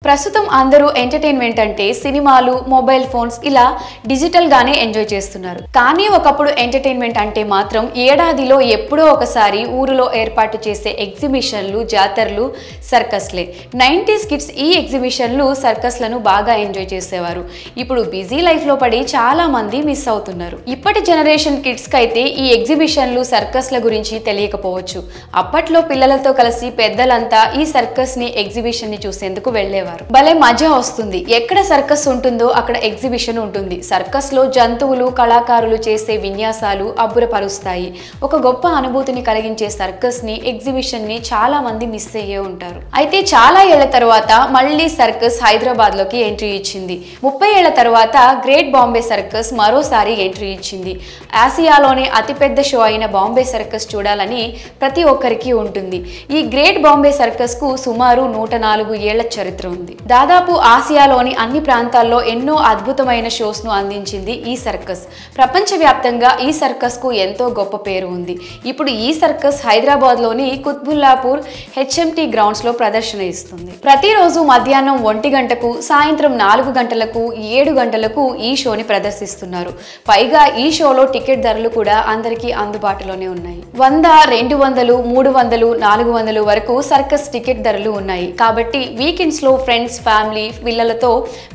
ప్రస్తుతం అందరూ ఎంటర్టైన్మెంట్ అంటే సినిమాలు, మొబైల్ ఫోన్స్ ఇలా డిజిటల్ గానే ఎంజాయ్ చేస్తున్నారు. కానీ ఒకప్పుడు ఎంటర్టైన్మెంట్ అంటే మాత్రం ఏడాదిలో ఎప్పుడో ఒకసారి ఊరిలో ఏర్పాటు చేసే ఎగ్జిబిషన్లు, జాతరలు, సర్కస్లే. 90s కిడ్స్ ఈ ఎగ్జిబిషన్లు, సర్కస్లను బాగా ఎంజాయ్ చేసేవారు. ఇప్పుడు బిజీ లైఫ్ లో పడి చాలా మంది మిస్ అవుతున్నారు. ఇప్పటి జనరేషన్ కిడ్స్ కి అయితే ఈ ఎగ్జిబిషన్లు, సర్కస్ల గురించి తెలియకపోవచ్చు. అప్పట్లో పిల్లలతో కలిసి పెద్దలంతా ఈ సర్కస్ ని, ఎగ్జిబిషన్ ని చూసేందుకు వెళ్లేవారు. భలే మజా వస్తుంది. ఎక్కడ సర్కస్ ఉంటుందో అక్కడ ఎగ్జిబిషన్ ఉంటుంది. సర్కస్ లో జంతువులు, కళాకారులు చేసే విన్యాసాలు అబ్బురపరుస్తాయి. ఒక గొప్ప అనుభూతిని కలిగించే సర్కస్ ని, ఎగ్జిబిషన్ ని చాలా మంది మిస్ అయ్యే ఉంటారు. అయితే చాలా ఏళ్ల తర్వాత మళ్ళీ సర్కస్ హైదరాబాద్ లోకి ఎంట్రీ ఇచ్చింది. 30 ఏళ్ల తర్వాత గ్రేట్ బాంబే సర్కస్ మరోసారి ఎంట్రీ ఇచ్చింది. ఆసియాలోనే అతిపెద్ద షో అయిన బాంబే సర్కస్ చూడాలని ప్రతి ఒక్కరికి ఉంటుంది. ఈ గ్రేట్ బాంబే సర్కస్ కు సుమారు 104 ఏళ్ల చరిత్ర ఉంది. దాదాపు ఆసియాలోని అన్ని ప్రాంతాల్లో ఎన్నో అద్భుతమైన షోస్ ను అందించింది ఈ సర్కస్. ప్రపంచవ్యాప్తంగా ఈ సర్కస్ కు ఎంతో గొప్ప పేరు ఉంది. ఇప్పుడు ఈ సర్కస్ హైదరాబాద్ లోని కుత్బుల్లాపూర్ HMT గ్రౌండ్స్ లో ప్రదర్శన ఇస్తుంది. ప్రతిరోజు మధ్యాహ్నం 1 గంటకు, సాయంత్రం 4 గంటలకు, 7 గంటలకు ఈ షోని ప్రదర్శిస్తున్నారు. పైగా ఈ షోలో టికెట్ ధరలు కూడా అందరికీ అందుబాటులోనే ఉన్నాయి. 100, 200, 300, 400 వరకు సర్కస్ టికెట్ ధరలు ఉన్నాయి. కాబట్టి వీకెండ్స్ లో ఫ్రెండ్స్, ఫ్యామిలీ, పిల్లలతో,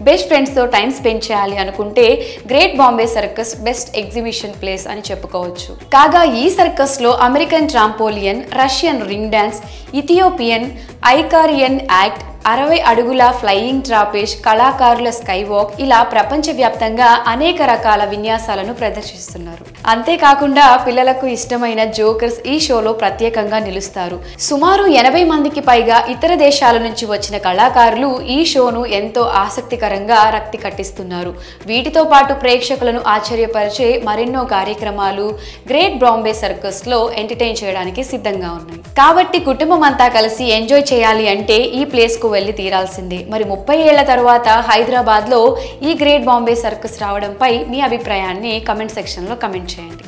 బెస్ట్ ఫ్రెండ్స్ తో టైం స్పెండ్ చేయాలి అనుకుంటే great Bombay circus best exhibition place అని చెప్పుకోవచ్చు. కాగా ఈ సర్కస్ లో American trampoline, Russian ring dance, Ethiopian Icarian act, 60 అడుగుల ఫ్లయింగ్ ట్రాపేజ్, కళాకారుల స్కై వాక్ ఇలా ప్రపంచవ్యాప్తంగా అనేక రకాల విన్యాసాలను ప్రదర్శిస్తున్నారు. అంతేకాకుండా పిల్లలకు ఇష్టమైన జోకర్స్ ఈ షోలో ప్రత్యేకంగా నిలుస్తారు. సుమారు 80 మందికి పైగా ఇతర దేశాల నుంచి వచ్చిన కళాకారులు ఈ షోను ఎంతో ఆసక్తికరంగా రక్తి కట్టిస్తున్నారు. వీటితో పాటు ప్రేక్షకులను ఆశ్చర్యపరిచే మరెన్నో కార్యక్రమాలు గ్రేట్ బాంబే సర్కస్ లో ఎంటర్టైన్ చేయడానికి సిద్ధంగా ఉన్నాయి. కాబట్టి కుటుంబం అంతా కలిసి ఎంజాయ్ చేయాలి అంటే ఈ ప్లేస్ కు వెళ్ళి తీరాల్సిందే. మరి 30 ఏళ్ల తర్వాత హైదరాబాద్ లో ఈ గ్రేట్ బాంబే సర్కస్ రావడంపై మీ అభిప్రాయాన్ని కమెంట్ సెక్షన్ లో కమెంట్ చేయండి.